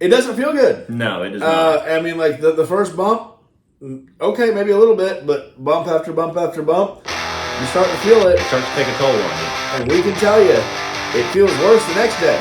it doesn't feel good. No, it does not. I mean, like the first bump, okay, maybe a little bit, but bump after bump after bump, you start to feel it. It starts to take a toll on you. And we can tell you, it feels worse the next day.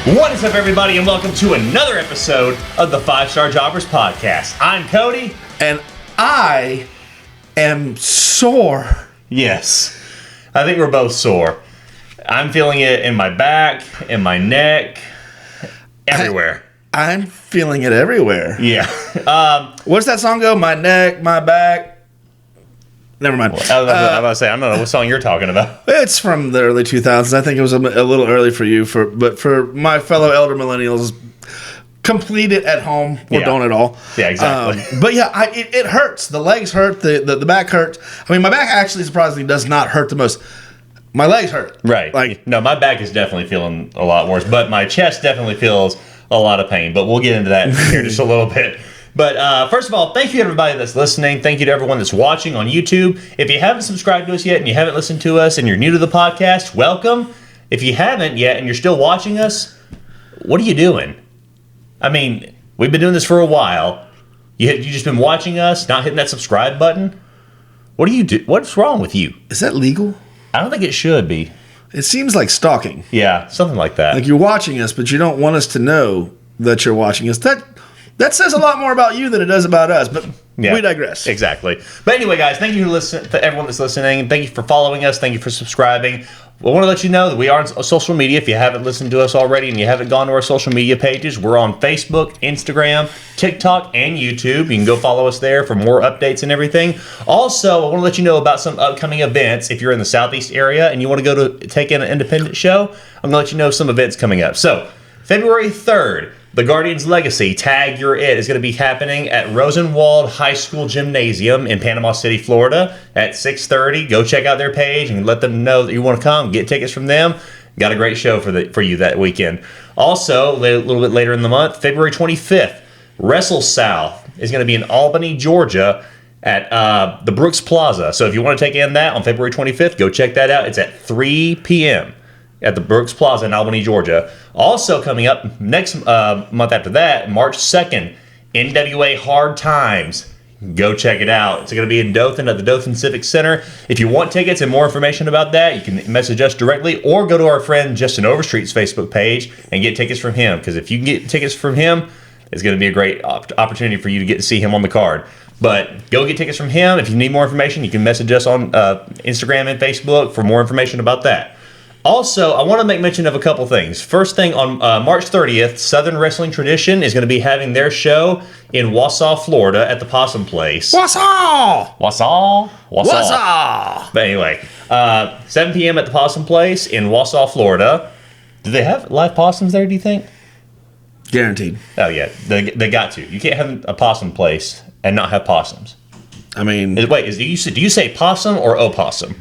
What is up, everybody, and welcome to another episode of the 5-Star Jobbers Podcast. I'm Cody. And I am sore. Yes, I think we're both sore. I'm feeling it in my back, in my neck, everywhere. I'm feeling it everywhere. Yeah. What's that song go? My neck, my back. Never mind. I was about to say, I don't know what song you're talking about. It's from the early 2000s. I think it was a little early for you, but for my fellow elder millennials, complete it at home or don't at all. Yeah, exactly. But yeah, it hurts. The legs hurt. The back hurts. I mean, my back actually surprisingly does not hurt the most. My legs hurt. Right. Like, no, my back is definitely feeling a lot worse, but my chest definitely feels a lot of pain. But we'll get into that here just a little bit. But first of all, thank you to everybody that's listening. Thank you to everyone that's watching on YouTube. If you haven't subscribed to us yet and you haven't listened to us and you're new to the podcast, welcome. If you haven't yet and you're still watching us, what are you doing? I mean, we've been doing this for a while. You just been watching us, not hitting that subscribe button? What do you do? What's wrong with you? is that legal? I don't think it should be. It seems like stalking. Yeah, something like that. Like you're watching us, but you don't want us to know that you're watching us. That says a lot more about you than it does about us, but we digress. Exactly. But anyway, guys, thank you to everyone that's listening. Thank you for following us. Thank you for subscribing. I want to let you know that we are on social media. If you haven't listened to us already and you haven't gone to our social media pages, we're on Facebook, Instagram, TikTok, and YouTube. You can go follow us there for more updates and everything. Also, I want to let you know about some upcoming events. If you're in the Southeast area and you want to go to take in an independent show, I'm going to let you know some events coming up. So, February 3rd, the Guardians Legacy, Tag Your It, is going to be happening at Rosenwald High School Gymnasium in Panama City, Florida at 6:30. Go check out their page and let them know that you want to come. Get tickets from them. Got a great show for you that weekend. Also, a little bit later in the month, February 25th, Wrestle South is going to be in Albany, Georgia at the Brooks Plaza. So if you want to take in that on February 25th, go check that out. It's at 3 p.m. at the Brooks Plaza in Albany, Georgia. Also coming up next month after that, March 2nd, NWA Hard Times. Go check it out. It's going to be in Dothan at the Dothan Civic Center. If you want tickets and more information about that, you can message us directly or go to our friend Justin Overstreet's Facebook page and get tickets from him. Because if you can get tickets from him, it's going to be a great opportunity for you to get to see him on the card. But go get tickets from him. If you need more information, you can message us on Instagram and Facebook for more information about that. Also, I want to make mention of a couple things. First thing, on March 30th, Southern Wrestling Tradition is going to be having their show in Wausau, Florida at the Possum Place. Wausau! Wausau? Wausau! But anyway, 7 p.m. at the Possum Place in Wausau, Florida. Do they have live possums there, do you think? Guaranteed. Oh, yeah. They got to. You can't have a possum place and not have possums. I mean... Do you say possum or opossum?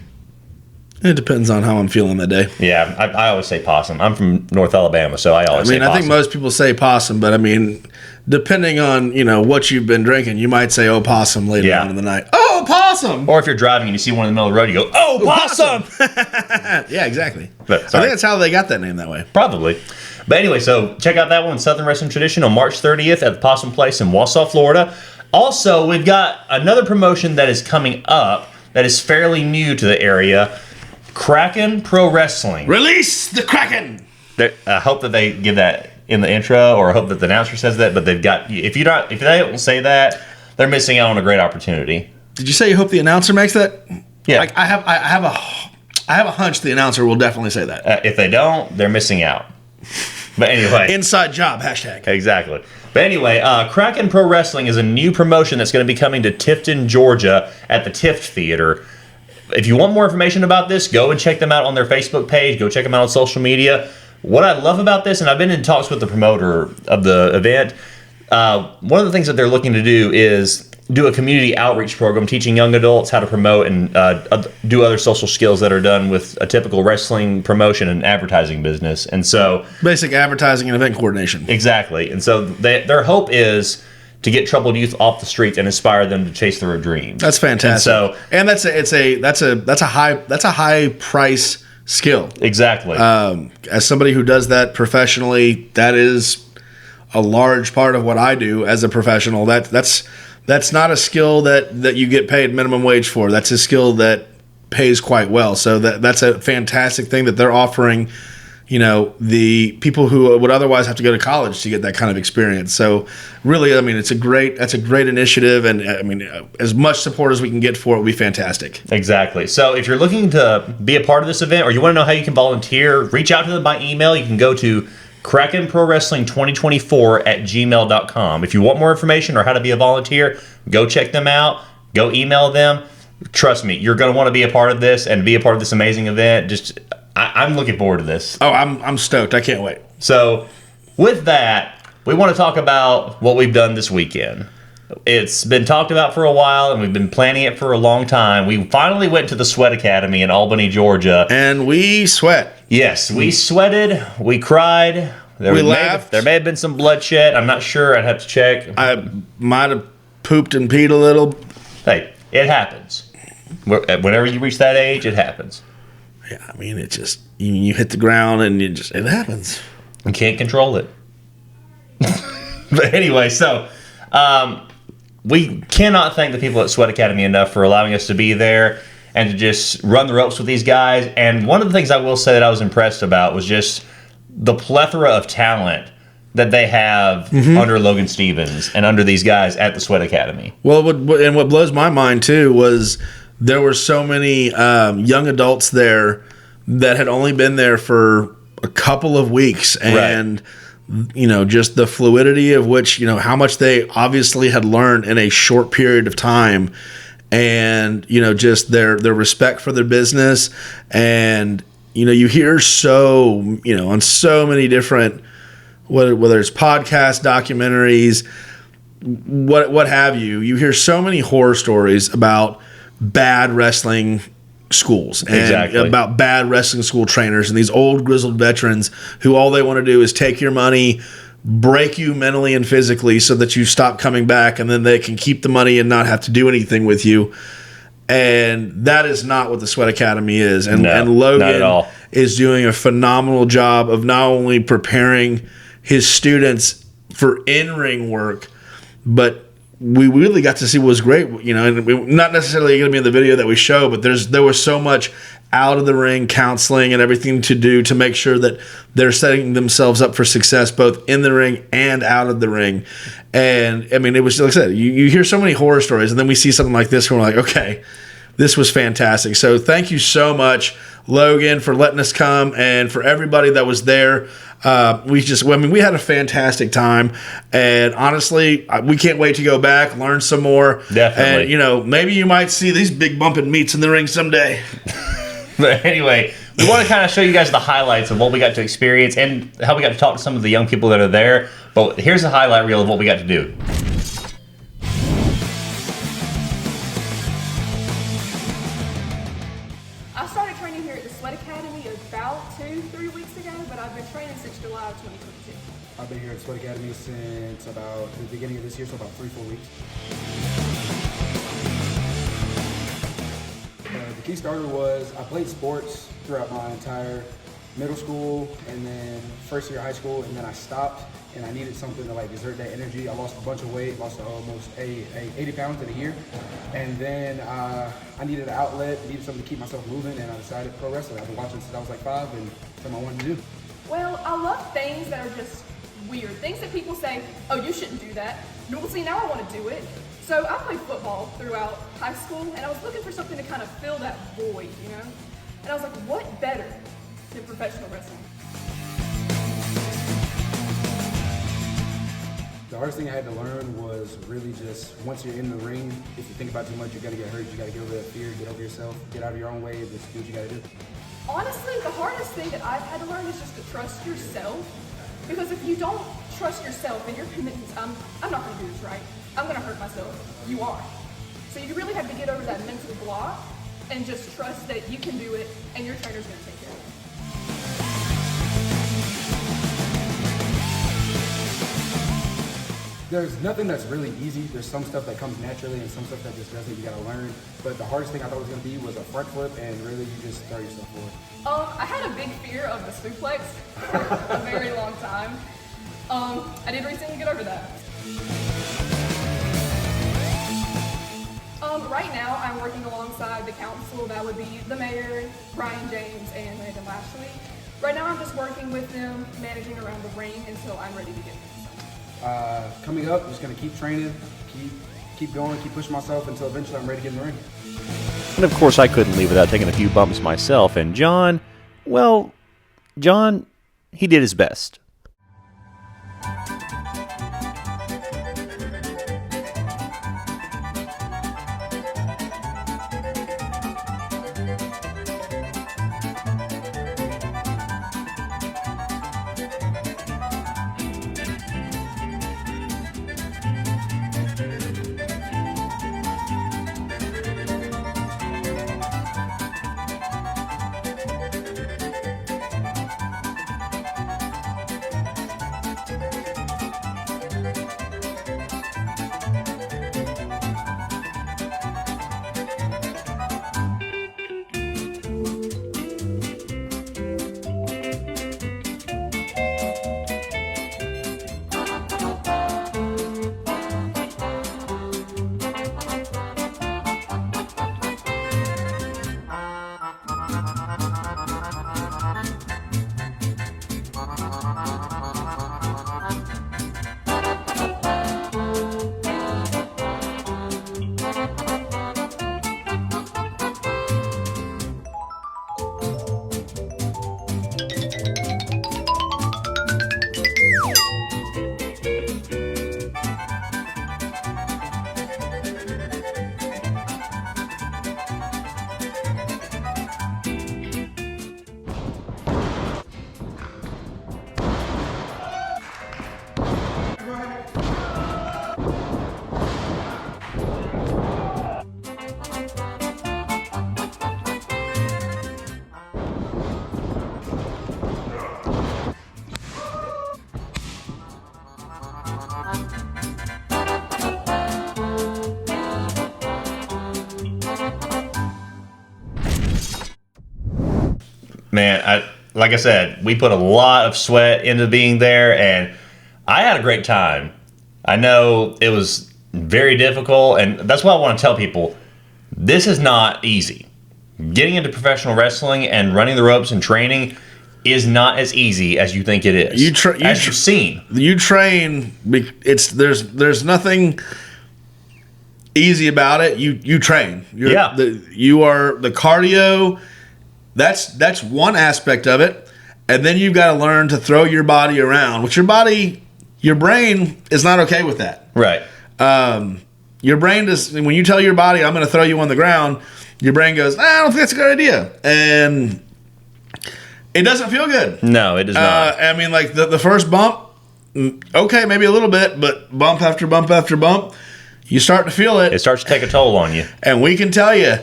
It depends on how I'm feeling that day. Yeah, I always say possum. I'm from North Alabama, so I always say possum. I think most people say possum, but I mean, depending on, what you've been drinking, you might say opossum later on in the night. Oh, possum! Or if you're driving and you see one in the middle of the road, you go, oh, possum! Yeah, exactly. But, I think that's how they got that name that way. Probably. But anyway, so check out that one, Southern Wrestling Tradition, on March 30th at the Possum Place in Wausau, Florida. Also, we've got another promotion that is coming up that is fairly new to the area. Kraken Pro Wrestling. Release the Kraken! I hope that they give that in the intro, or I hope that the announcer says that, but they've got, if they don't say that, they're missing out on a great opportunity. Did you say you hope the announcer makes that? Yeah. Like, I have a hunch the announcer will definitely say that. If they don't, they're missing out. But anyway. Inside job, hashtag. Exactly. But anyway, Kraken Pro Wrestling is a new promotion that's going to be coming to Tifton, Georgia at the Tift Theater. If you want more information about this, go and check them out on their Facebook page. Go check them out on social media. What I love about this, and I've been in talks with the promoter of the event, one of the things that they're looking to do is do a community outreach program teaching young adults how to promote and do other social skills that are done with a typical wrestling promotion and advertising business. And so basic advertising and event coordination. Exactly. And so their hope is to get troubled youth off the streets and inspire them to chase their dreams. That's fantastic. And that's a high price skill. Exactly. As somebody who does that professionally, that is a large part of what I do as a professional. That's not a skill that you get paid minimum wage for. That's a skill that pays quite well. So that's a fantastic thing that they're offering, the people who would otherwise have to go to college to get that kind of experience. So really, I mean, that's a great initiative, and I mean, as much support as we can get for it would be fantastic. Exactly. So if you're looking to be a part of this event, or you want to know how you can volunteer, reach out to them by email. You can go to KrakenProWrestling2024@gmail.com. If you want more information or how to be a volunteer, go check them out. Go email them. Trust me, you're going to want to be a part of this and be a part of this amazing event. I'm looking forward to this. Oh, I'm stoked. I can't wait. So with that, we want to talk about what we've done this weekend. It's been talked about for a while, and we've been planning it for a long time. We finally went to the Sweat Academy in Albany, Georgia. And we sweat. Yes, we sweated. We cried. We laughed. There may have been some bloodshed. I'm not sure. I'd have to check. I might have pooped and peed a little. Hey, it happens. Whenever you reach that age, it happens. Yeah, I mean, it just, you hit the ground and it happens. You can't control it. But anyway, so we cannot thank the people at Sweat Academy enough for allowing us to be there and to just run the ropes with these guys. And one of the things I will say that I was impressed about was just the plethora of talent that they have under Logan Stevens and under these guys at the Sweat Academy. Well, what blows my mind, too, was there were so many young adults there that had only been there for a couple of weeks. And, just the fluidity of which, how much they obviously had learned in a short period of time. And, just their respect for their business. And, you hear on so many different, whether it's podcasts, documentaries, what have you hear so many horror stories about bad wrestling schools and about bad wrestling school trainers and these old grizzled veterans who all they want to do is take your money, break you mentally and physically so that you stop coming back, and then they can keep the money and not have to do anything with you. And that is not what the Sweat Academy is. And Logan is doing a phenomenal job of not only preparing his students for in-ring work, but we really got to see what was great, and not necessarily going to be in the video that we show, but there was so much out of the ring counseling and everything to do to make sure that they're setting themselves up for success both in the ring and out of the ring. And I mean, it was, like I said, you hear so many horror stories, and then we see something like this, and we're like, okay, this was fantastic. So thank you so much, Logan, for letting us come, and for everybody that was there. We had a fantastic time, and honestly, we can't wait to go back, learn some more. Definitely. And, maybe you might see these big bumping meats in the ring someday. But anyway, we want to kind of show you guys the highlights of what we got to experience and how we got to talk to some of the young people that are there. But here's the highlight reel of what we got to do. I started training here at the Sweat Academy about 2-3 weeks ago, but I've been training since July of 2022. I've been here at Sweat Academy since about the beginning of this year, so about 3-4 weeks. The key starter was I played sports throughout my entire middle school and then first year of high school, and then I stopped and I needed something to exert that energy. I lost a bunch of weight, lost almost 80 pounds in a year, and then I needed an outlet, needed something to keep myself moving, and I decided pro wrestling. I've been watching since I was 5, and something I wanted to do. Well, I love things that are just weird, things that people say, oh, you shouldn't do that. No, see, now I want to do it. So I played football throughout high school, and I was looking for something to kind of fill that void, And I was like, what better than professional wrestling? The hardest thing I had to learn was really just once you're in the ring, if you think about too much, you're going to get hurt. You got to get over that fear, get over yourself, get out of your own way, just do what you got to do. Honestly, the hardest thing that I've had to learn is just to trust yourself. Because if you don't trust yourself and your commitments, I'm not going to do this right. I'm going to hurt myself. You are. So you really have to get over that mental block and just trust that you can do it and your trainer's going to take care of it. There's nothing that's really easy. There's some stuff that comes naturally and some stuff that just doesn't. You gotta learn. But the hardest thing I thought was gonna be was a front flip, and really you just throw yourself forward. I had a big fear of the suplex for a very long time. I did recently get over that. Right now, I'm working alongside the council. That would be the mayor, Brian James, and Landon Lashley. Right now, I'm just working with them, managing around the ring until I'm ready to get there. Coming up, just gonna keep training, keep going, keep pushing myself until eventually I'm ready to get in the ring. And of course, I couldn't leave without taking a few bumps myself. And John, well, John, he did his best. Man, like I said, we put a lot of sweat into being there, and I had a great time. I know it was very difficult, and that's why I want to tell people, this is not easy. Getting into professional wrestling and running the ropes and training is not as easy as you think it is. As you've seen. You train, there's nothing easy about it. You train. You are the cardio. That's one aspect of it, and then you've got to learn to throw your body around. Which your brain is not okay with that. Right. Your brain does. When you tell your body, "I'm going to throw you on the ground," your brain goes, "I don't think that's a good idea," and it doesn't feel good. No, it does not. I mean, like the first bump, okay, maybe a little bit, but bump after bump after bump, you start to feel it. It starts to take a toll on you, and we can tell you,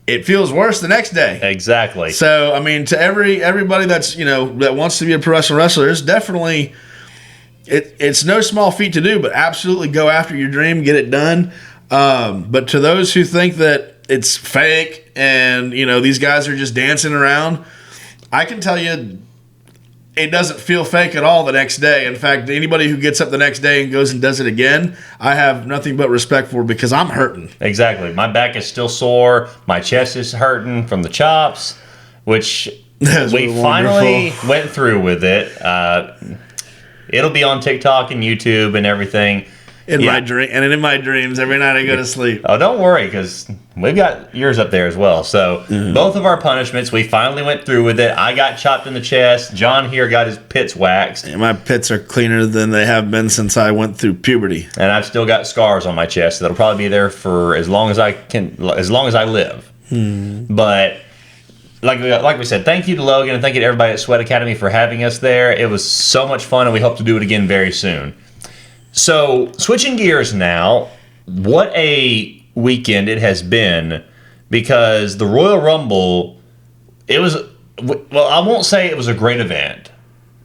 it feels worse the next day. Exactly. So, I mean, to everybody that's, that wants to be a professional wrestler, it's definitely, it's no small feat to do, but absolutely go after your dream, get it done. But to those who think that it's fake and, these guys are just dancing around, I can tell you it doesn't feel fake at all the next day. In fact, anybody who gets up the next day and goes and does it again, I have nothing but respect for, because I'm hurting. Exactly. My back is still sore. My chest is hurting from the chops, which we finally went through with it. It'll be on TikTok and YouTube and everything. In my dreams, every night I go to sleep. Oh, don't worry, because we've got yours up there as well. So both of our punishments, we finally went through with it. I got chopped in the chest. John here got his pits waxed. And my pits are cleaner than they have been since I went through puberty. And I've still got scars on my chest that'll probably be there for as long as I live. But like we said, thank you to Logan and thank you to everybody at Sweat Academy for having us there. It was so much fun, and we hope to do it again very soon. So, switching gears now, what a weekend it has been, because the Royal Rumble, it was, well, I won't say it was a great event,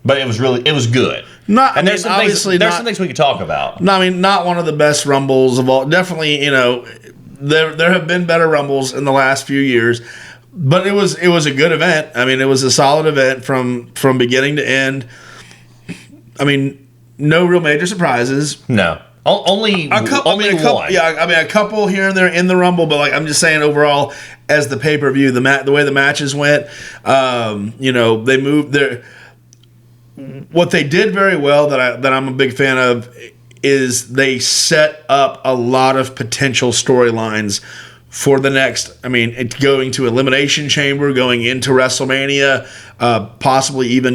but it was good. There's some things we could talk about. No, I mean, not one of the best Rumbles of all. Definitely, there have been better Rumbles in the last few years. But it was a good event. I mean, it was a solid event from beginning to end. I mean, no real major surprises. No, only a couple. One. Yeah, I mean, a couple here and there in the Rumble, but I'm just saying overall, as the pay-per-view, the way the matches went, they moved their. What they did very well that I'm a big fan of is they set up a lot of potential storylines for the next, it's going to Elimination Chamber, going into WrestleMania, possibly even,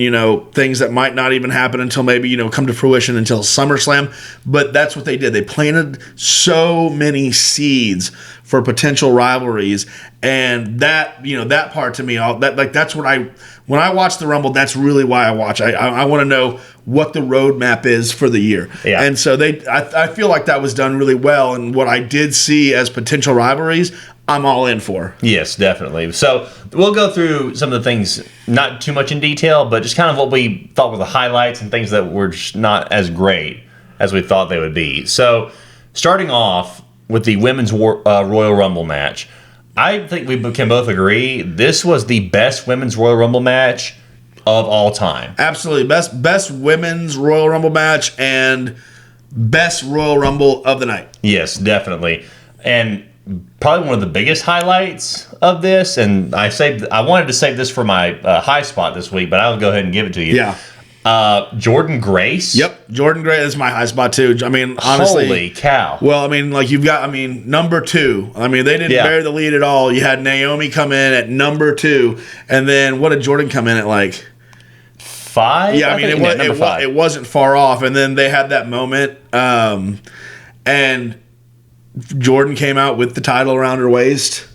things that might not even happen until maybe, come to fruition until SummerSlam. But that's what they did. They planted so many seeds for potential rivalries. And that, that part to me, that's what when I watch the Rumble, that's really why I watch. I want to know what the roadmap is for the year. Yeah. And so I feel like that was done really well. And what I did see as potential rivalries, I'm all in for. Yes, definitely. So we'll go through some of the things, not too much in detail, but just kind of what we thought were the highlights and things that were just not as great as we thought they would be. So starting off with the Women's Royal Rumble match, I think we can both agree this was the best Women's Royal Rumble match of all time. Absolutely. Best Women's Royal Rumble match and best Royal Rumble of the night. Yes, definitely. And probably one of the biggest highlights of this, and I wanted to save this for my high spot this week, but I'll go ahead and give it to you. Yeah. Jordan Grace. Yep, Jordan Grace is my high spot too. I mean, honestly, holy cow. Well, you've got, number 2. They didn't bury the lead at all. You had Naomi come in at number 2, and then what did Jordan come in at 5? Yeah, it wasn't far off, and then they had that moment, and Jordan came out with the title around her waist.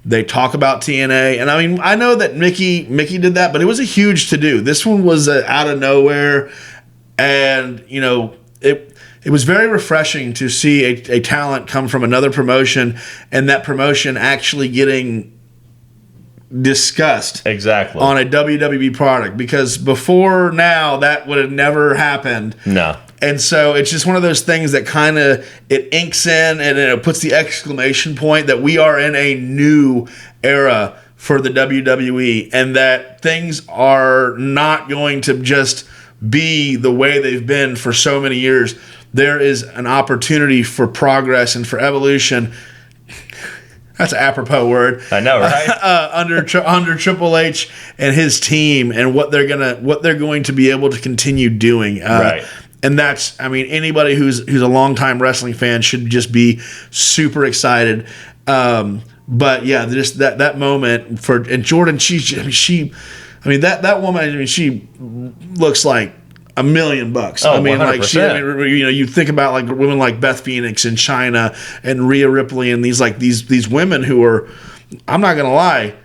They talk about TNA, and I know that Mickey did that, but it was a huge to-do. This one was out of nowhere, and it was very refreshing to see a talent come from another promotion, and that promotion actually getting discussed exactly on a WWE product, because before now that would have never happened. No. And so it's just one of those things that kind of, it inks in and it puts the exclamation point that we are in a new era for the WWE, and that things are not going to just be the way they've been for so many years. There is an opportunity for progress and for evolution. That's an apropos word. I know, right? Under Triple H and his team, and what they're going to be able to continue doing. Right. And that's, anybody who's a longtime wrestling fan should just be super excited. But yeah, just that moment and Jordan, that woman, she looks like $1 million. Oh, 100%. You think about women like Beth Phoenix in China and Rhea Ripley and these women who are, I'm not gonna lie,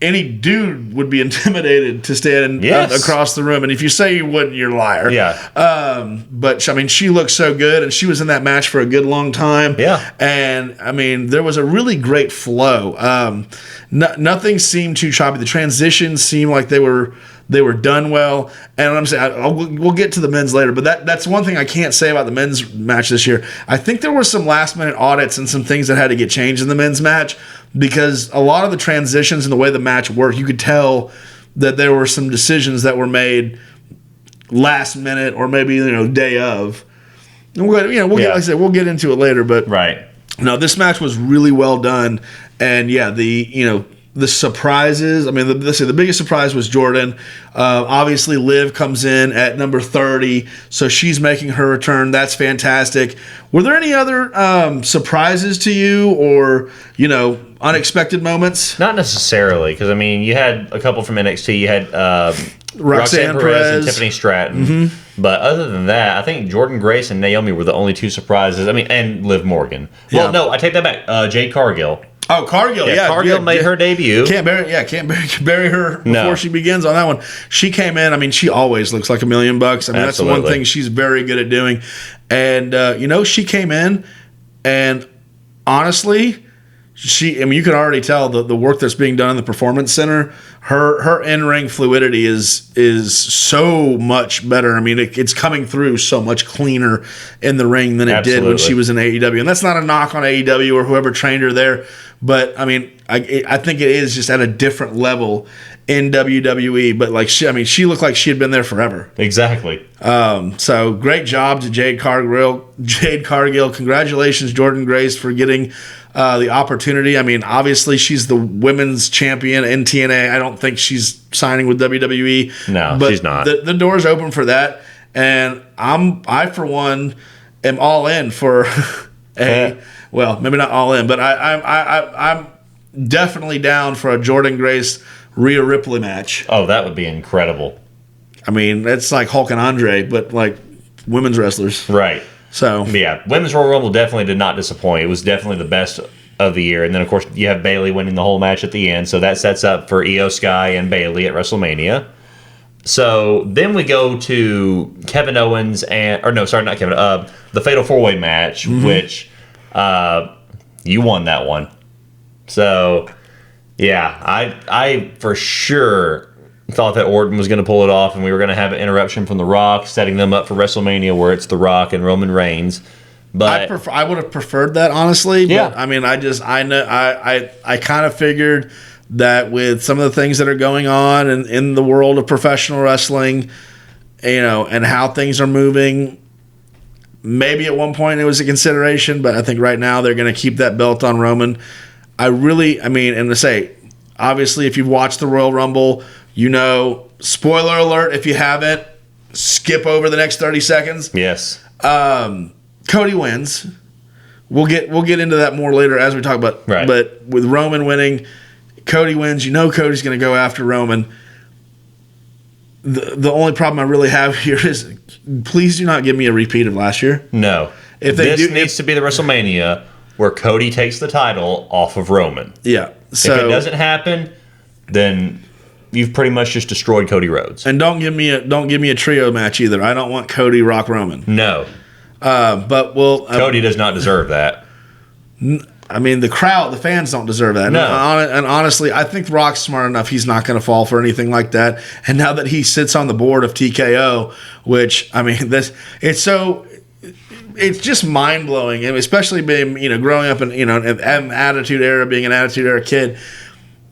any dude would be intimidated to stand across the room. And if you say you wouldn't, you're a liar. Yeah. But she looked so good, and she was in that match for a good long time. Yeah. And there was a really great flow. Nothing seemed too choppy. The transitions seemed like they were done well. And I'm saying we'll get to the men's later, but that's one thing I can't say about the men's match this year. I think there were some last minute audits and some things that had to get changed in the men's match, because a lot of the transitions and the way the match worked, you could tell that there were some decisions that were made last minute or maybe day of. And we'll get into it later, but right. No, this match was really well done, and yeah, the surprises. The biggest surprise was Jordan. Obviously, Liv comes in at number 30, so she's making her return. That's fantastic. Were there any other surprises to you, or unexpected moments? Not necessarily, because you had a couple from NXT. You had Roxanne Perez and Tiffany Stratton. Mm-hmm. But other than that, I think Jordan Grace and Naomi were the only two surprises. And Liv Morgan. Well, no, I take that back. Jade Cargill. Oh, Cargill, yeah. Cargill made her debut. Can't bury her before she begins on that one. She came in. I mean, she always looks like $1 million. I mean, that's the one thing she's very good at doing. And she came in, and honestly, you can already tell the work that's being done in the Performance Center. Her in-ring fluidity is so much better. I mean, it's coming through so much cleaner in the ring than it did when she was in AEW. And that's not a knock on AEW or whoever trained her there, but I mean, I think it is just at a different level in WWE. But like she looked like she had been there forever. Exactly. So great job to Jade Cargill. Congratulations, Jordan Grace, for getting the opportunity. I mean, obviously she's the women's champion in TNA. I don't think she's signing with WWE. No, but she's not. The door's open for that, and I for one am all in for well, maybe not all in, but I'm definitely down for a Jordan Grace Rhea Ripley match. Oh, that would be incredible. I mean, it's like Hulk and Andre, but like women's wrestlers. Right. So yeah, Women's Royal Rumble definitely did not disappoint. It was definitely the best of the year. And then, of course, you have Bayley winning the whole match at the end. So that sets up for Io Sky and Bayley at WrestleMania. So then we go to Kevin Owens the Fatal 4-Way match, which you won that one. So, yeah, I for sure thought that Orton was going to pull it off, and we were going to have an interruption from The Rock, setting them up for WrestleMania, where it's The Rock and Roman Reigns. But I would have preferred that, honestly. Yeah. But I mean, I kind of figured that with some of the things that are going on in the world of professional wrestling, and how things are moving, maybe at one point it was a consideration, but I think right now they're going to keep that belt on Roman. And to say, obviously, if you've watched the Royal Rumble, spoiler alert, if you haven't, skip over the next 30 seconds. Yes. Cody wins. We'll get into that more later as we talk about. Right. But with Roman winning, Cody wins. Cody's going to go after Roman. The only problem I really have here is, please do not give me a repeat of last year. No. This needs to be the WrestleMania where Cody takes the title off of Roman. Yeah. So if it doesn't happen, then you've pretty much just destroyed Cody Rhodes. And don't give me a trio match either. I don't want Cody, Rock, Roman. No. But Cody does not deserve that. I mean, the fans don't deserve that. No. And honestly, I think Rock's smart enough. He's not going to fall for anything like that. And now that he sits on the board of TKO, which, I mean, it's just mind blowing, especially being growing up in an Attitude Era, being an Attitude Era kid.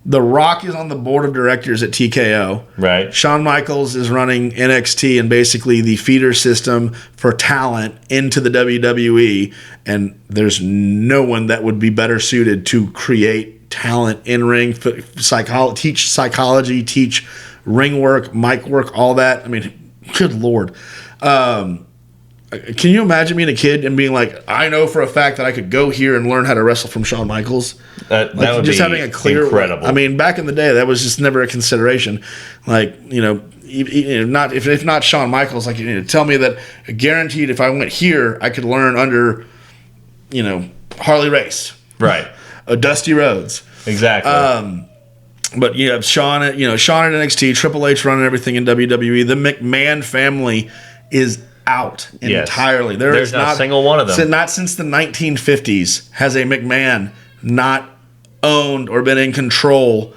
The Rock is on the board of directors at TKO. Right. Shawn Michaels is running NXT and basically the feeder system for talent into the WWE. And there's no one that would be better suited to create talent in ring, teach psychology, teach ring work, mic work, all that. I mean, good Lord. Can you imagine being a kid and being like, I know for a fact that I could go here and learn how to wrestle from Shawn Michaels? That would just be having a clear, incredible. I mean, back in the day, that was just never a consideration. Like, not if not Shawn Michaels, like tell me that guaranteed if I went here, I could learn under, Harley Race, right? Dusty Rhodes, exactly. But you have Shawn at NXT, Triple H running everything in WWE. The McMahon family is out entirely. There's not a single one of them. Not since the 1950s has a McMahon not owned or been in control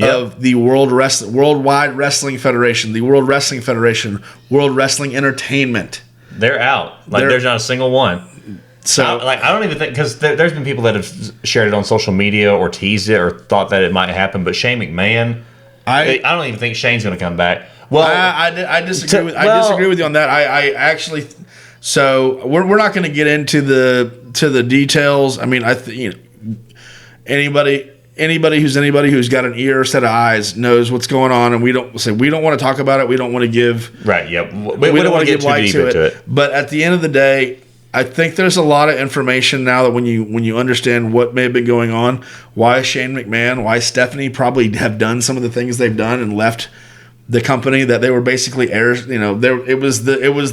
of the Worldwide Wrestling Federation, the World Wrestling Federation, World Wrestling Entertainment. They're out. There's not a single one. So I don't even think, because there's been people that have shared it on social media or teased it or thought that it might happen, but Shane McMahon, I don't even think Shane's going to come back. Well, I disagree I disagree with you on that. I actually, so we're not going to get into the details. I mean, anybody who's got an ear or set of eyes knows what's going on, and we don't want to talk about it. We don't want to give we don't want to get too deep into it. But at the end of the day, I think there's a lot of information now that when you understand what may have been going on, why Shane McMahon, why Stephanie probably have done some of the things they've done and left the company, that they were basically heirs. It was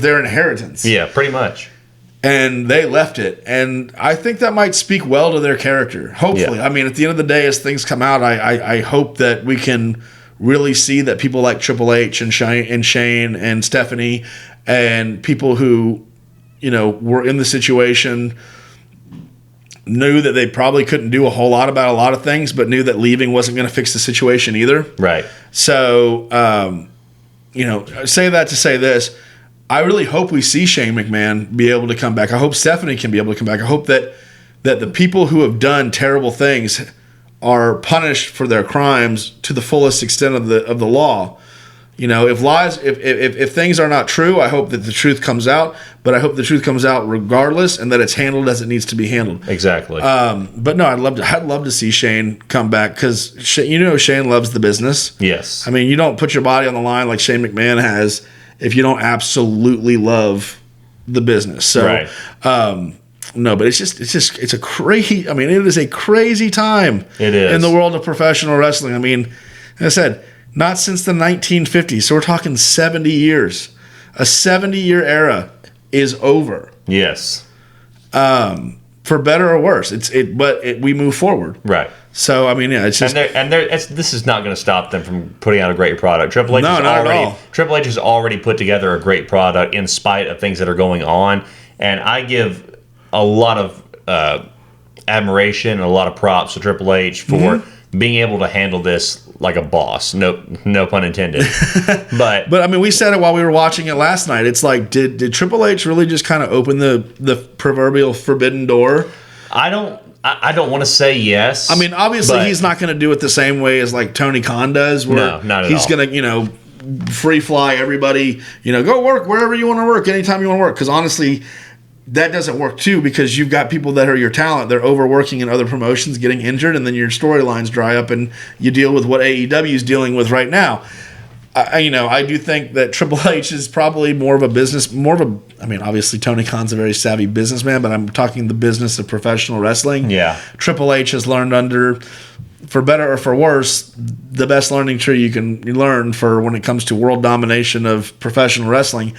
their inheritance. Yeah, pretty much. and they left it. And I think that might speak well to their character. Hopefully. Yeah. I mean, at the end of the day, as things come out, I hope that we can really see that people like Triple H and Shane and Stephanie and people who, were in the situation knew that they probably couldn't do a whole lot about a lot of things, but knew that leaving wasn't going to fix the situation either. Right. So, say that to say this. I really hope we see Shane McMahon be able to come back. I hope Stephanie can be able to come back. I hope that the people who have done terrible things are punished for their crimes to the fullest extent of the law. If things are not true, I hope that the truth comes out. But I hope the truth comes out regardless, and that it's handled as it needs to be handled. Exactly. But no, I'd love to see Shane come back because Shane loves the business. Yes. I mean, you don't put your body on the line like Shane McMahon has if you don't absolutely love the business. So, right. No, but it's a crazy. I mean, it is a crazy time. It is in the world of professional wrestling. I mean, like I said, not since the 1950s. So we're talking 70 years. A 70-year era is over. Yes. For better or worse, we move forward. Right. So I mean, yeah, it's just this is not going to stop them from putting out a great product. Triple H has already put together a great product in spite of things that are going on, and I give a lot of admiration and a lot of props to Triple H for being able to handle this like a boss. No pun intended. But I mean, we said it while we were watching it last night. It's like, did Triple H really just kind of open the proverbial forbidden door? I don't want to say yes. I mean, obviously, he's not going to do it the same way as like Tony Khan does, where no, not at he's all. going to, free fly everybody, go work wherever you want to work, anytime you want to work. Because honestly, that doesn't work too, because you've got people that are your talent. They're overworking in other promotions, getting injured, and then your storylines dry up, and you deal with what AEW is dealing with right now. I do think that Triple H is probably obviously Tony Khan's a very savvy businessman, but I'm talking the business of professional wrestling. Yeah. Triple H has learned under, for better or for worse, the best learning tree you can learn for when it comes to world domination of professional wrestling.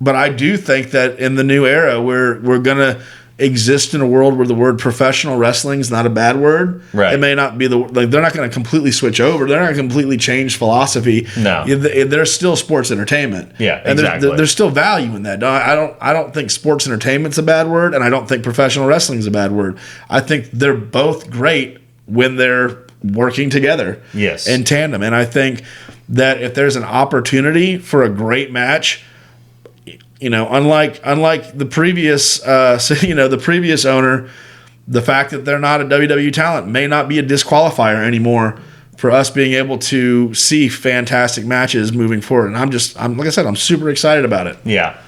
But I do think that in the new era, we're going to exist in a world where the word professional wrestling is not a bad word. Right. It may not be they're not going to completely switch over. They're not going to completely change philosophy. No. There's still sports entertainment. Yeah, and exactly. There's still value in that. I don't think sports entertainment's a bad word, and I don't think professional wrestling is a bad word. I think they're both great when they're working together. Yes. In tandem. And I think that if there's an opportunity for a great match, unlike the previous, the previous owner, the fact that they're not a WWE talent may not be a disqualifier anymore for us being able to see fantastic matches moving forward. And like I said, I'm super excited about it. Yeah.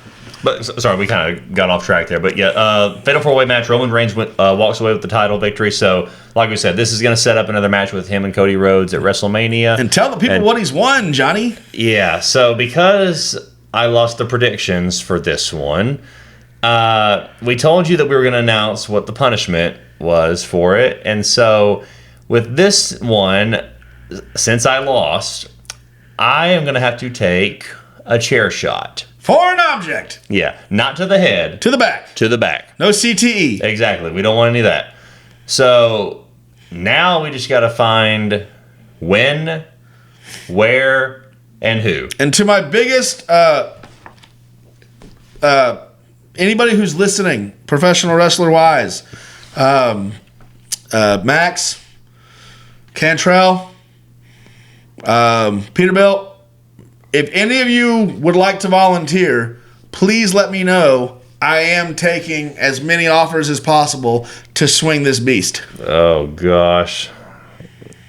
But sorry, we kind of got off track there. But yeah, Fatal 4-Way match. Roman Reigns walks away with the title victory. So, like we said, this is going to set up another match with him and Cody Rhodes at WrestleMania. And tell the people what he's won, Johnny. Yeah. So because I lost the predictions for this one, we told you that we were going to announce what the punishment was for it. And so with this one, since I lost, I am going to have to take a chair shot. For an object. Yeah, not to the head. To the back. To the back. No CTE. Exactly. We don't want any of that. So now we just got to find when, where, and who. And to my biggest, anybody who's listening, professional wrestler wise, Max, Cantrell, Peterbilt, if any of you would like to volunteer, please let me know. I am taking as many offers as possible to swing this beast. Oh, gosh.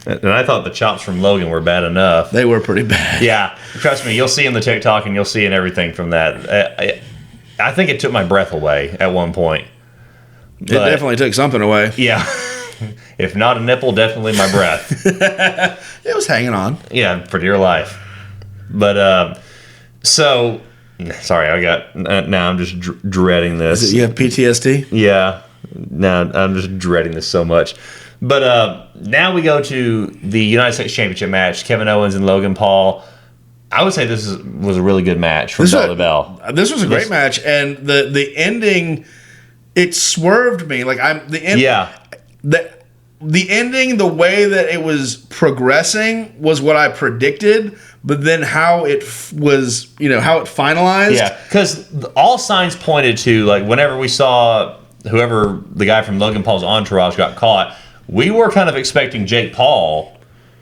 And I thought the chops from Logan were bad enough. They were pretty bad. Yeah. Trust me, you'll see in the TikTok and you'll see in everything from that. I think it took my breath away at one point. It definitely took something away. Yeah. If not a nipple, definitely my breath. It was hanging on. Yeah, for dear life. But, so, sorry, now I'm just dreading this. You have PTSD? Yeah. Now I'm just dreading this so much. But now we go to the United States Championship match, Kevin Owens and Logan Paul. I would say was a really good match from bell to bell. This was a great match, and the ending, it swerved me. Like the ending, the way that it was progressing was what I predicted, but then how it was, how it finalized. Yeah, because all signs pointed to, like, whenever we saw whoever the guy from Logan Paul's entourage got caught, we were kind of expecting Jake Paul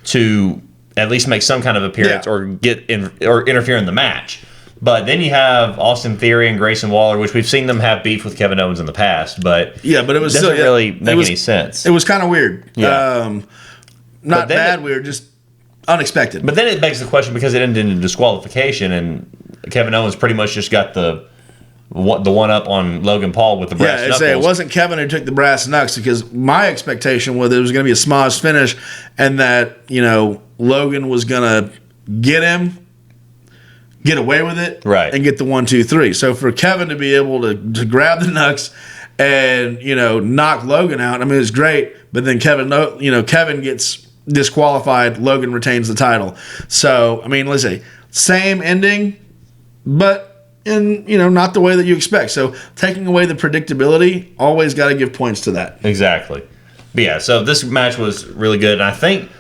to at least make some kind of appearance or interfere in the match. But then you have Austin Theory and Grayson Waller, which we've seen them have beef with Kevin Owens in the past. But but it was doesn't really make any sense. It was kind of weird. Yeah. Not bad weird, just unexpected. But then it begs the question, because it ended in disqualification, and Kevin Owens pretty much just got the one up on Logan Paul with the brass knuckles. It wasn't Kevin who took the brass knucks, because my expectation was it was going to be a smooth finish, and that Logan was going to get him, get away with it, right, and get the 1, 2, 3. So for Kevin to be able to grab the knucks and knock Logan out, I mean, it was great. But then Kevin gets disqualified. Logan retains the title. So I mean, let's say same ending, but in not the way that you expect. So taking away the predictability, always got to give points to that. Exactly. But yeah, so this match was really good, and I think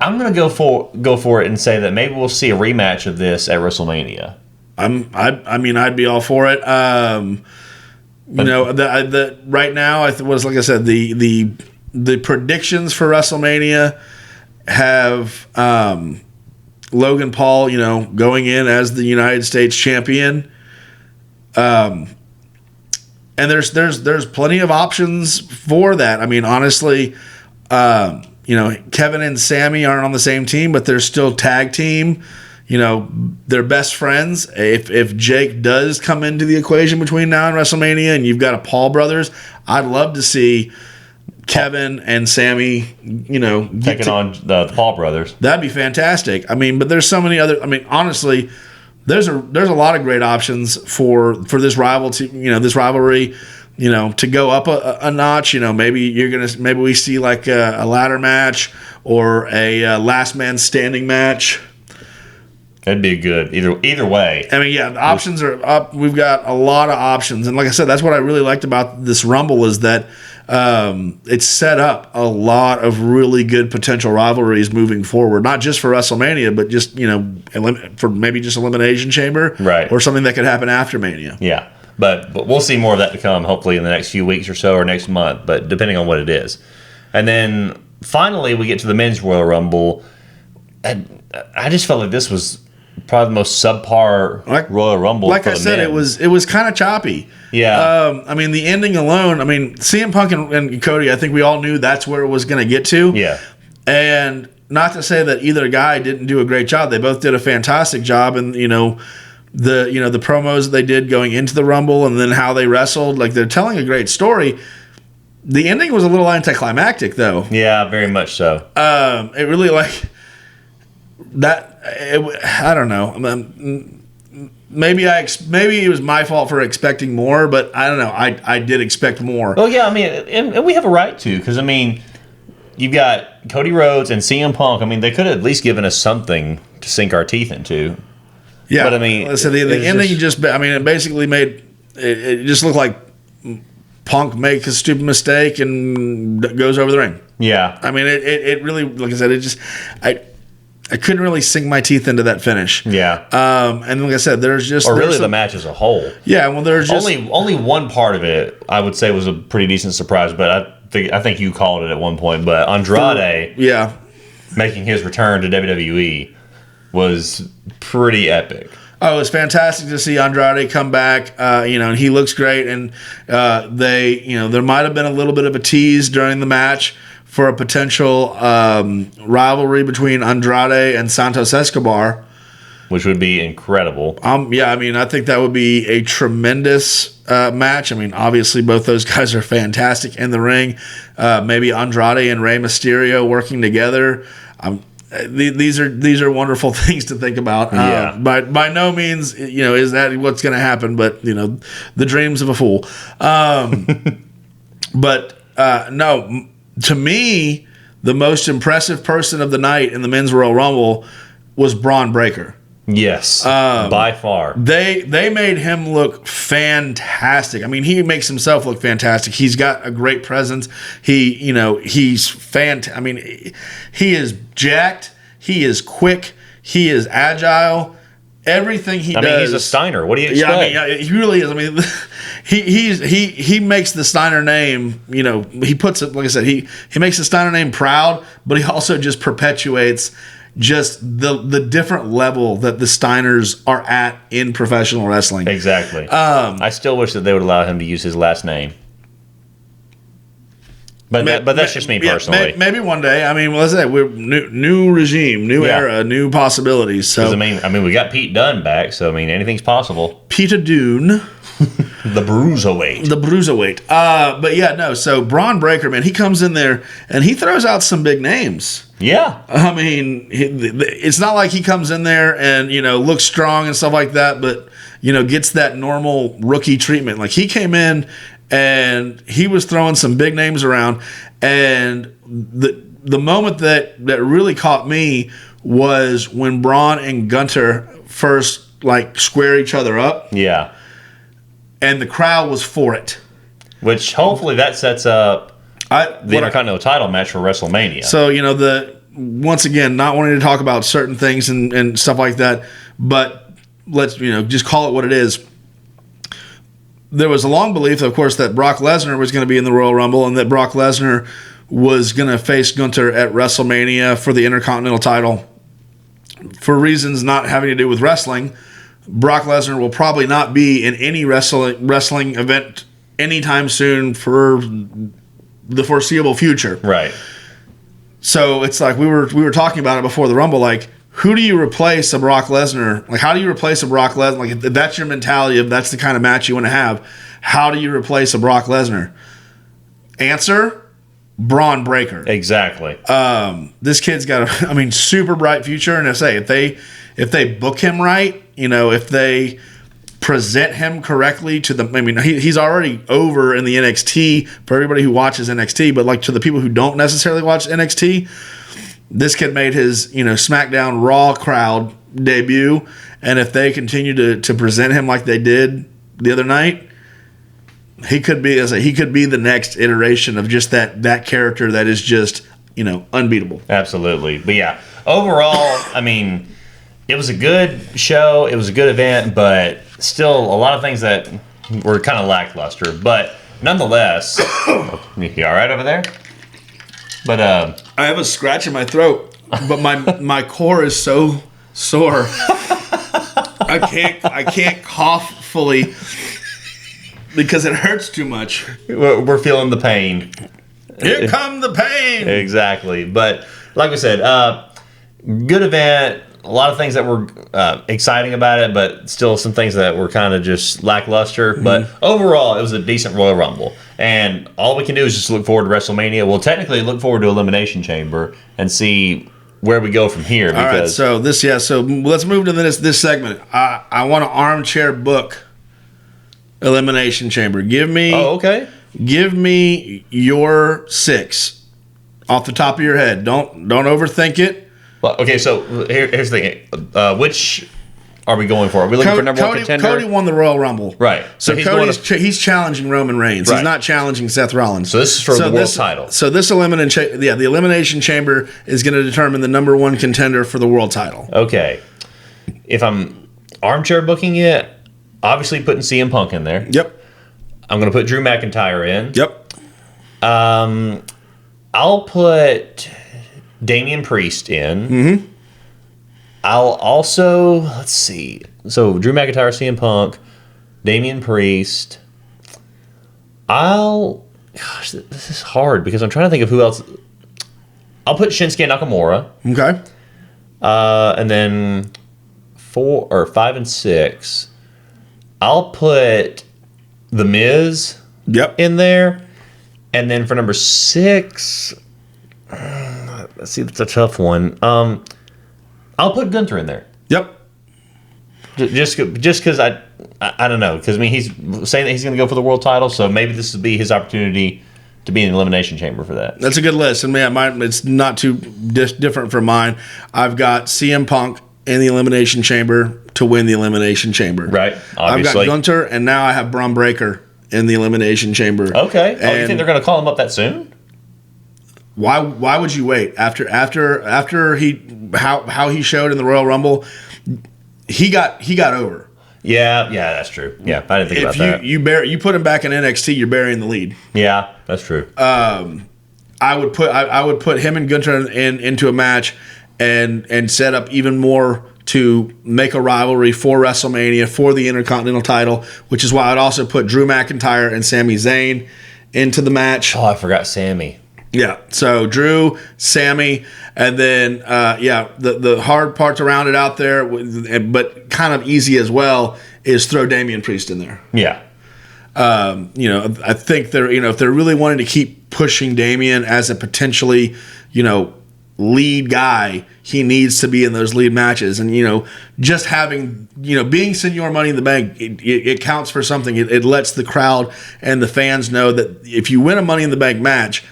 I'm gonna go for it and say that maybe we'll see a rematch of this at WrestleMania. I mean, I'd be all for it. The right now, was like I said, the predictions for WrestleMania have Logan Paul, going in as the United States champion. And there's plenty of options for that. I mean, honestly, Kevin and Sammy aren't on the same team, but they're still tag team. They're best friends. If Jake does come into the equation between now and WrestleMania, and you've got a Paul brothers, I'd love to see Kevin and Sammy, taking on the Paul brothers. That'd be fantastic. I mean, but there's so many other. I mean, honestly, there's a lot of great options for this this rivalry. To go up a notch. Maybe we see like a ladder match or a last man standing match. That'd be good either way. I mean, the options are up. We've got a lot of options, and like I said, that's what I really liked about this Rumble is that it's set up a lot of really good potential rivalries moving forward. Not just for WrestleMania, but just for maybe just Elimination Chamber, right, or something that could happen after Mania. Yeah, but we'll see more of that to come, hopefully in the next few weeks or so, or next month. But depending on what it is, and then finally we get to the Men's Royal Rumble, and I just felt like this was probably the most subpar Royal Rumble. Like I said, it was kind of choppy. Yeah. I mean, the ending alone. I mean, CM Punk and Cody. I think we all knew that's where it was going to get to. Yeah. And not to say that either guy didn't do a great job. They both did a fantastic job, and the promos that they did going into the Rumble, and then how they wrestled. Like, they're telling a great story. The ending was a little anticlimactic, though. Yeah, very much so. It really that. I don't know. Maybe it was my fault for expecting more, but I don't know. I did expect more. Well, yeah, I mean, and we have a right to, because I mean, you've got Cody Rhodes and CM Punk. I mean, they could have at least given us something to sink our teeth into. Yeah, but I mean, so the ending it basically made it just looked like Punk makes a stupid mistake and goes over the ring. Yeah, I mean, it really, like I said, I couldn't really sink my teeth into that finish. Yeah. And like I said, the match as a whole. Yeah, well, there's just only one part of it I would say was a pretty decent surprise, but I think you called it at one point. But Andrade, making his return to WWE was pretty epic. Oh, it was fantastic to see Andrade come back. And he looks great. And there might have been a little bit of a tease during the match for a potential rivalry between Andrade and Santos Escobar, which would be incredible. I mean, I think that would be a tremendous match. I mean, obviously, both those guys are fantastic in the ring. Maybe Andrade and Rey Mysterio working together. These are wonderful things to think about. By no means, is that what's going to happen? But the dreams of a fool. But no. To me, the most impressive person of the night in the Men's Royal Rumble was Braun Breaker. Yes, by far. They made him look fantastic. I mean, he makes himself look fantastic. He's got a great presence. He's fantastic. I mean, he is jacked. He is quick. He is agile. Everything he does. I mean, he's a Steiner. What do you expect? Yeah, he really is. I mean, he makes the Steiner name. He puts it, like I said, he makes the Steiner name proud, but he also just perpetuates just the different level that the Steiners are at in professional wrestling. Exactly. I still wish that they would allow him to use his last name. But that's just me personally. Maybe one day. I mean, let's say we're new regime, new era, new possibilities. So I mean, we got Pete Dunne back, so I mean, anything's possible. Peter Dune. The Bruiserweight. But yeah, no. So Braun Breaker, man, he comes in there and he throws out some big names. Yeah. I mean, it's not like he comes in there and looks strong and stuff like that, but gets that normal rookie treatment. Like, he came in and he was throwing some big names around, and the moment that really caught me was when Braun and Gunter first square each other up. Yeah. And the crowd was for it. Which hopefully that sets up the Intercontinental title match for WrestleMania. So, once again, not wanting to talk about certain things and stuff like that, but let's, just call it what it is. There was a long belief, of course, that Brock Lesnar was going to be in the Royal Rumble and that Brock Lesnar was going to face Gunter at WrestleMania for the Intercontinental title. For reasons not having to do with wrestling, Brock Lesnar will probably not be in any wrestling event anytime soon for the foreseeable future. Right. So it's like we were talking about it before the Rumble. Like, who do you replace a Brock Lesnar? Like, how do you replace a Brock Lesnar? Like, if that's your mentality, if that's the kind of match you want to have, how do you replace a Brock Lesnar? Answer: Braun Breaker. Exactly. This kid's got super bright future, and if they book him right, if they present him correctly to the, he's already over in the NXT for everybody who watches NXT, but to the people who don't necessarily watch NXT, this kid made his SmackDown Raw crowd debut, and if they continue to present him like they did the other night, he could be the next iteration of just that character that is just unbeatable. Absolutely. But yeah, overall, it was a good show. It was a good event, but still a lot of things that were kind of lackluster. But nonetheless, you all right over there? But I have a scratch in my throat, but my core is so sore. I can't cough fully because it hurts too much. We're feeling the pain. Here come the pain. Exactly. But like we said, good event. A lot of things that were exciting about it, but still some things that were kind of just lackluster. Mm-hmm. But overall, it was a decent Royal Rumble. And all we can do is just look forward to WrestleMania. We'll technically look forward to Elimination Chamber and see where we go from here. All right, so let's move to this segment. I want to armchair book Elimination Chamber. Give me your 6 off the top of your head. Don't overthink it. Well, okay, so here's the thing. Which are we going for? Are we looking for number one contender? Cody won the Royal Rumble. Right. So he's challenging Roman Reigns. Right. He's not challenging Seth Rollins. So this is for the world title. So the Elimination Chamber is going to determine the number one contender for the world title. Okay. If I'm armchair booking it, obviously putting CM Punk in there. Yep. I'm going to put Drew McIntyre in. Yep. I'll put Damian Priest in. Mm-hmm. I'll also, let's see. So Drew McIntyre, CM Punk, Damian Priest. Gosh, this is hard because I'm trying to think of who else. I'll put Shinsuke Nakamura. Okay. And then 4 or 5 and 6. I'll put The Miz. Yep. In there. And then for number 6, let's see, that's a tough one. I'll put Gunther in there. Yep. Just because I don't know, because he's saying that he's going to go for the world title, so maybe this would be his opportunity to be in the Elimination Chamber for that. That's a good list, and man, it's not too different from mine. I've got CM Punk in the Elimination Chamber to win the Elimination Chamber. Right, I've obviously. got Gunter, and now I have Braun Breaker in the Elimination Chamber. Okay. You And think they're going to call him up that soon? why would you wait after he how he showed in the Royal Rumble? He got over. Yeah, that's true. Yeah, I didn't think about that. You put him back in NXT, you're burying the lead. Yeah, that's true. I would put him and Gunter into a match and set up even more to make a rivalry for WrestleMania for the Intercontinental title, which is why I'd also put Drew McIntyre and Sami Zayn into the match. Oh, I forgot Sammy. Yeah, so Drew, Sammy, and then the hard part to round it out there, but kind of easy as well, is throw Damian Priest in there. Yeah. I think they're if they're really wanting to keep pushing Damian as a potentially lead guy, he needs to be in those lead matches, and just having being Senior Money in the Bank, it counts for something. It lets the crowd and the fans know that if you win a Money in the Bank match,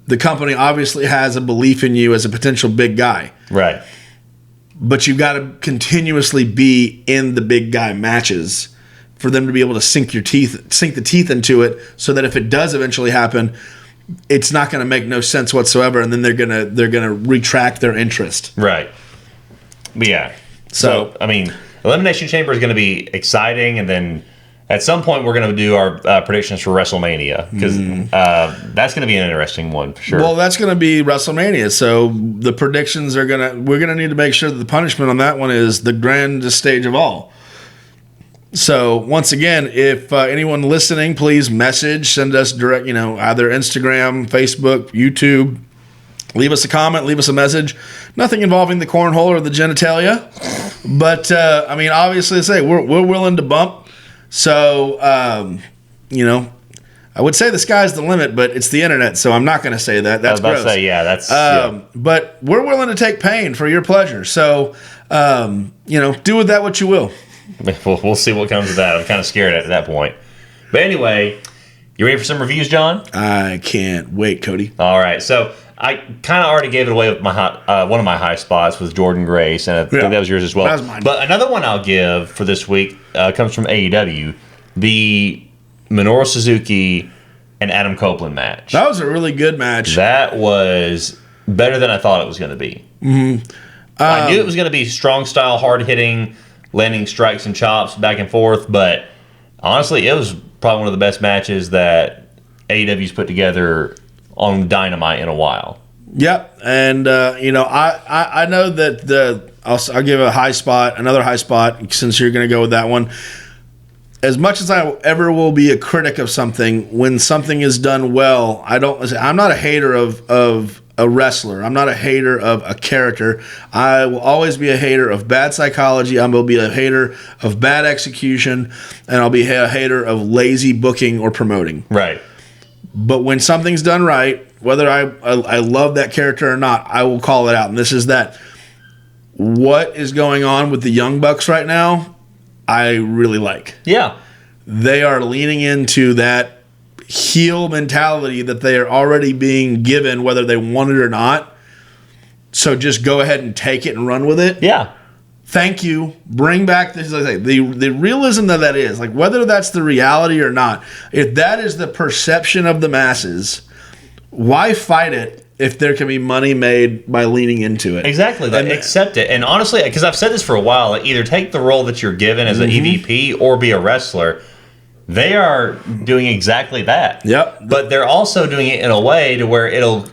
the company obviously has a belief in you as a potential big guy. Right. But you've got to continuously be in the big guy matches for them to be able to sink the teeth into it, so that if it does eventually happen, it's not going to make no sense whatsoever, and then they're gonna retract their interest. Right. But yeah. So I mean, Elimination Chamber is going to be exciting, and then at some point we're going to do our predictions for WrestleMania, because that's going to be an interesting one for sure. Well, that's going to be WrestleMania, so the predictions we're going to need to make sure that the punishment on that one is the grandest stage of all. So once again, if anyone listening, please send us direct, either Instagram, Facebook, YouTube. Leave us a comment, leave us a message. Nothing involving the cornhole or the genitalia, but obviously, we're willing to bump. So I would say the sky's the limit, but it's the internet, so I'm not going to say that. That's gross. I was about to say, that's. But we're willing to take pain for your pleasure. So do with that what you will. We'll see what comes of that. I'm kind of scared at that point. But anyway, you ready for some reviews, John? I can't wait, Cody. All right. So I kind of already gave it away with my one of my high spots was Jordan Grace, and I think that was yours as well. That was mine. But another one I'll give for this week comes from AEW, the Minoru Suzuki and Adam Copeland match. That was a really good match. That was better than I thought it was going to be. Mm-hmm. I knew it was going to be strong style, hard hitting, landing strikes and chops back and forth, but honestly, it was probably one of the best matches that AEW's put together on Dynamite in a while. Yep, and I know that I'll give a high spot, another high spot, since you're going to go with that one. As much as I ever will be a critic of something, when something is done well, I'm not a hater of a wrestler. I'm not a hater of a character. I will always be a hater of bad psychology. I will be a hater of bad execution, and I'll be a hater of lazy booking or promoting. Right. But when something's done right, whether I love that character or not, I will call it out. And this is that. What is going on with the Young Bucks right now, I really like. Yeah. They are leaning into that heel mentality that they are already being given, whether they want it or not. So just go ahead and take it and run with it. Yeah. Thank you. Bring back this, like I say, the realism that is, like whether that's the reality or not. If that is the perception of the masses, why fight it if there can be money made by leaning into it? Exactly. Like, accept it. And honestly, because I've said this for a while, like, either take the role that you're given as an EVP or be a wrestler. They are doing exactly that. Yep. But they're also doing it in a way to where it'll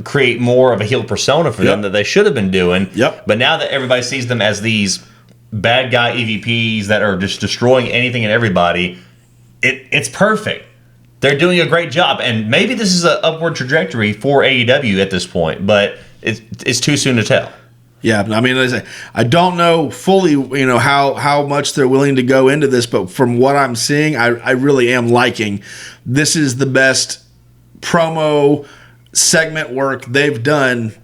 create more of a heel persona for them that they should have been doing. Yep. But now that everybody sees them as these bad guy EVPs that are just destroying anything and everybody, it's perfect. They're doing a great job. And maybe this is an upward trajectory for AEW at this point, but it's too soon to tell. Yeah, I mean, as I say, I don't know fully, how much they're willing to go into this, but from what I'm seeing, I really am liking. This is the best promo segment work they've done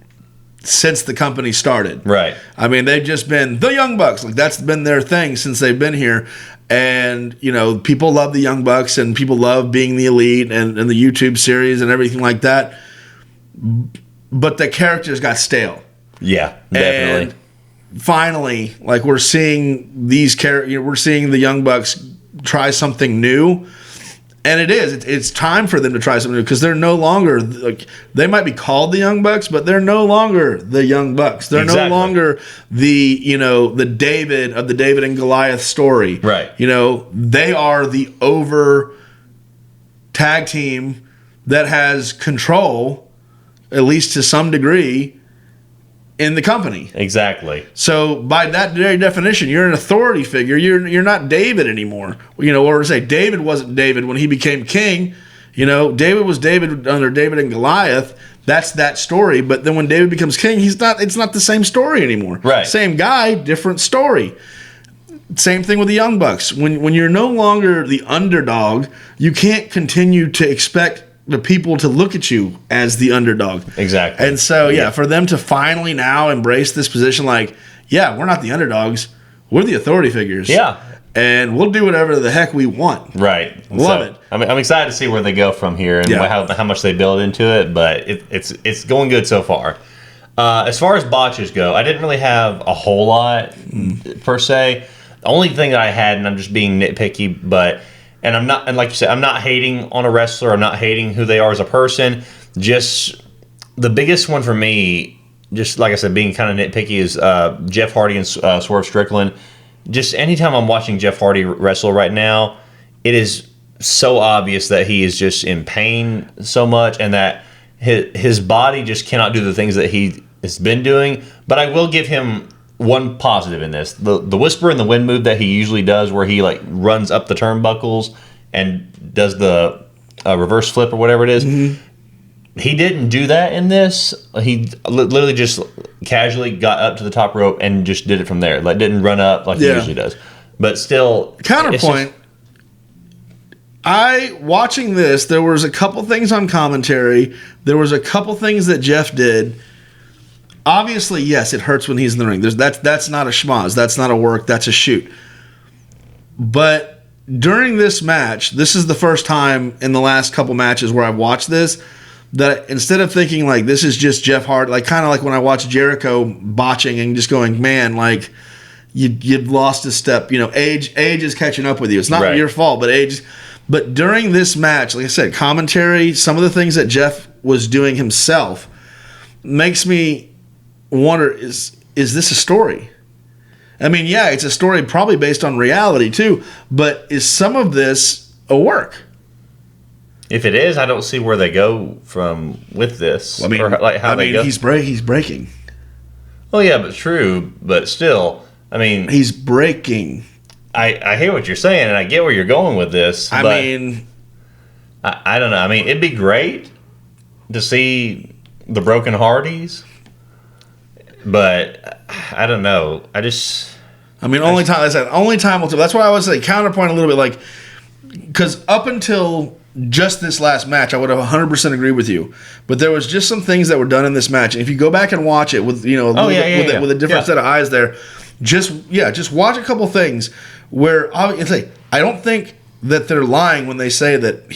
since the company started. Right. I mean, they've just been the Young Bucks. Like, that's been their thing since they've been here. And, people love the Young Bucks and people love being the Elite and the YouTube series and everything like that. But the characters got stale. Yeah, definitely. finally, like we're seeing we're seeing the Young Bucks try something new. And it's time for them to try something new because they're no longer like they might be called the Young Bucks, but they're no longer the Young Bucks. They're no longer the David of the David and Goliath story. Right. They are the over tag team that has control, at least to some degree, in the company. Exactly. So by that very definition, you're an authority figure. You're not David anymore. Or say David wasn't David when he became king. David was David under David and Goliath. That's that story. But then when David becomes king, it's not the same story anymore. Right. Same guy, different story. Same thing with the Young Bucks. When you're no longer the underdog, you can't continue to expect the people to look at you as the underdog. Exactly. And so, for them to finally now embrace this position, like, we're not the underdogs. We're the authority figures. Yeah. And we'll do whatever the heck we want. Right. Love it. I'm excited to see where they go from here and how much they build into it, but it's going good so far. As far as botches go, I didn't really have a whole lot per se. The only thing that I had, and I'm just being nitpicky, and like you said, I'm not hating on a wrestler. I'm not hating who they are as a person. Just the biggest one for me, just like I said, being kind of nitpicky, is Jeff Hardy and Swerve Strickland. Just anytime I'm watching Jeff Hardy wrestle right now, it is so obvious that he is just in pain so much, and that his body just cannot do the things that he has been doing. But I will give him one positive in this: the whisper and the wind move that he usually does, where he like runs up the turnbuckles and does the reverse flip or whatever it is. Mm-hmm. He didn't do that in this. He literally just casually got up to the top rope and just did it from there. Like, didn't run up like he usually does. But still, counterpoint. Watching this, there was a couple things on commentary. There was a couple things that Jeff did. Obviously, yes, it hurts when he's in the ring. That's not a schmoz. That's not a work. That's a shoot. But during this match, this is the first time in the last couple matches where I've watched this that instead of thinking like this is just Jeff Hardy, like kind of like when I watched Jericho botching and just going, man, like you'd lost a step. Age is catching up with you. It's not your fault, but age. But during this match, like I said, commentary, some of the things that Jeff was doing himself makes me wonder, is this a story? I mean, it's a story probably based on reality too, but is some of this a work? If it is, I don't see where they go from with this. I mean, or like how they go. He's breaking. Oh yeah, but true. But still, I mean, he's breaking. I hear what you're saying, and I get where you're going with this. I don't know. I mean, it'd be great to see the broken Hardys, but I don't know. Only time will tell. That's why I was like counterpoint a little bit, like, because up until just this last match, I would have 100% agreed with you. But there was just some things that were done in this match, and if you go back and watch it with with a different set of eyes there, just watch a couple things where I don't think that they're lying when they say that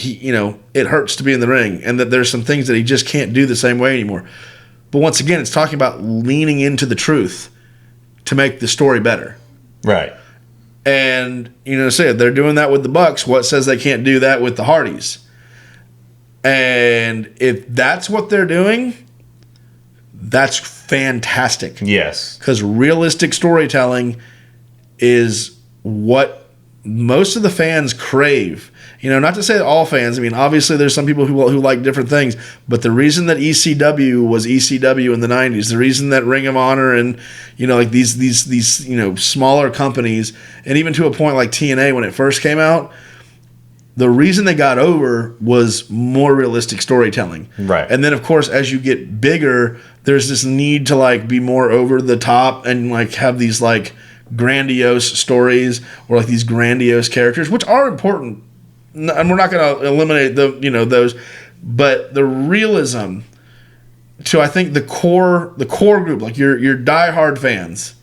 it hurts to be in the ring and that there's some things that he just can't do the same way anymore. But once again, it's talking about leaning into the truth to make the story better. Right. And, they're doing that with the Bucks. What says they can't do that with the Hardys? And if that's what they're doing, that's fantastic. Yes. Because realistic storytelling is what most of the fans crave. Not to say that all fans. I mean, obviously there's some people who like different things, but the reason that ECW was ECW in the 90s, the reason that Ring of Honor and like these smaller companies, and even to a point like TNA when it first came out, the reason they got over was more realistic storytelling. Right. And then of course as you get bigger, there's this need to like be more over the top and like have these like grandiose stories or like these grandiose characters, which are important. And we're not going to eliminate those, but the realism to, I think, the core group, like your diehard fans,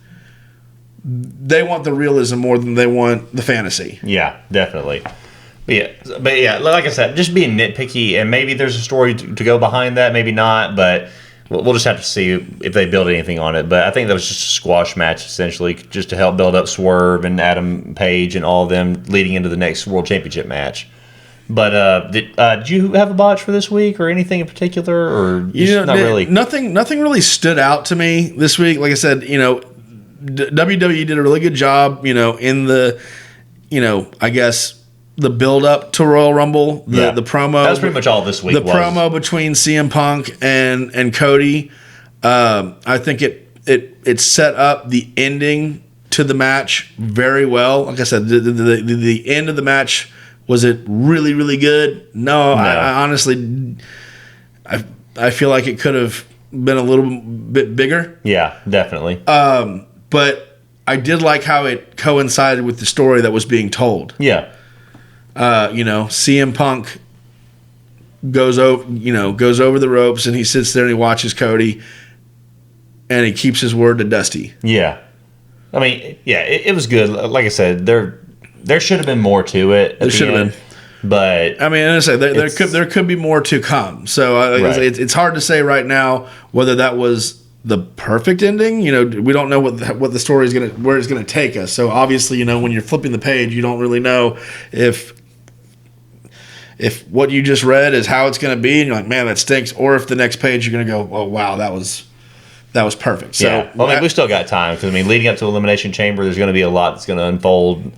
they want the realism more than they want the fantasy. Yeah, definitely. But yeah, like I said, just being nitpicky, and maybe there's a story to go behind that, maybe not, but we'll just have to see if they build anything on it. But I think that was just a squash match, essentially, just to help build up Swerve and Adam Page and all of them leading into the next World Championship match. But did you have a botch for this week or anything in particular, or not really? Nothing really stood out to me this week. Like I said, WWE did a really good job, in the, I guess the build up to Royal Rumble, the promo. That was pretty much all this week. Promo between CM Punk and Cody. I think it set up the ending to the match very well. Like I said, the end of the match, was it really, really good? No. I honestly, I feel like it could have been a little bit bigger. Yeah, definitely. But I did like how it coincided with the story that was being told. Yeah. CM Punk goes over the ropes and he sits there and he watches Cody and he keeps his word to Dusty. Yeah. I mean, yeah, it was good. Like I said, there should have been more to it. There should have been. But I mean, as I say, there could be more to come. So it's hard to say right now whether that was the perfect ending. We don't know what the story is where it's gonna take us. So obviously, when you're flipping the page, you don't really know if what you just read is how it's gonna be, and you're like, man, that stinks. Or if the next page you're gonna go, oh wow, that was perfect. So yeah. Well, I mean, we still got time because leading up to Elimination Chamber, there's going to be a lot that's going to unfold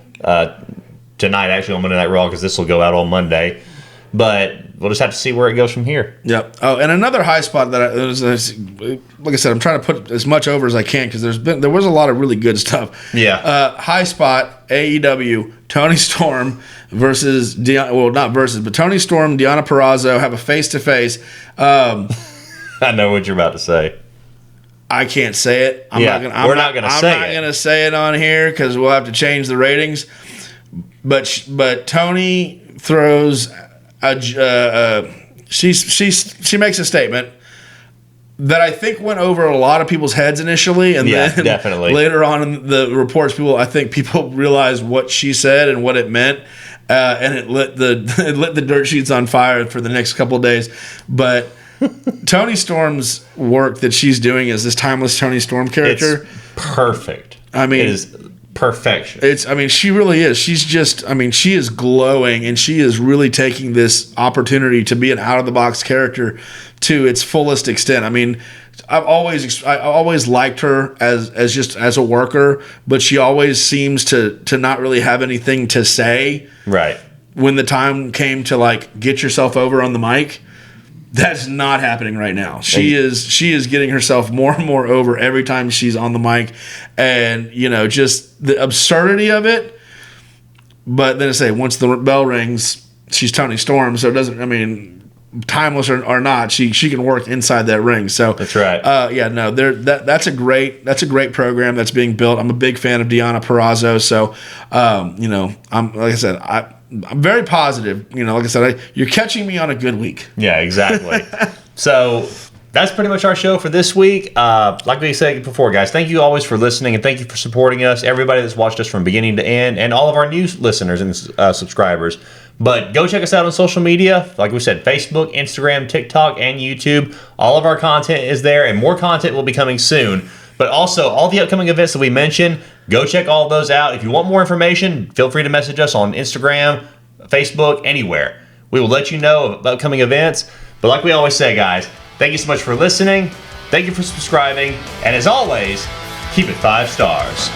tonight. Actually, on Monday Night Raw, because this will go out on Monday. But we'll just have to see where it goes from here. Yep. Oh, and another high spot that like I said, I'm trying to put as much over as I can because there was a lot of really good stuff. Yeah. High spot AEW Tony Storm versus Tony Storm, Deonna Purrazzo have a face-to-face. I know what you're about to say. I can't say it. We're not going to say it on here because we'll have to change the ratings. But Tony throws she makes a statement that I think went over a lot of people's heads initially, and then definitely later on in the reports, people realized what she said and what it meant, and it lit the dirt sheets on fire for the next couple of days. But Tony Storm's work that she's doing as this timeless Tony Storm character, it's perfect. I mean, it is perfection. She really is. She is glowing, and she is really taking this opportunity to be an out of the box character to its fullest extent. I mean, I always liked her as a worker, but she always seems to not really have anything to say. Right. When the time came to get yourself over on the mic. That's not happening right now. She is getting herself more and more over every time she's on the mic, and just the absurdity of it. But then I say once the bell rings, she's Tony Storm, so it doesn't. I mean, timeless or not, she can work inside that ring. So that's right. That's a great program that's being built. I'm a big fan of Deonna Purrazzo, so I'm like I said, I'm very positive. Like I said, you're catching me on a good week. Yeah, exactly. So that's pretty much our show for this week. Like we said before, guys, thank you always for listening, and thank you for supporting us, everybody that's watched us from beginning to end, and all of our new listeners and subscribers. But go check us out on social media. Like we said, Facebook, Instagram, TikTok, and YouTube. All of our content is there, and more content will be coming soon. But also, all the upcoming events that we mentioned, go check all those out. If you want more information, feel free to message us on Instagram, Facebook, anywhere. We will let you know of upcoming events. But like we always say, guys, thank you so much for listening. Thank you for subscribing. And as always, keep it 5 stars.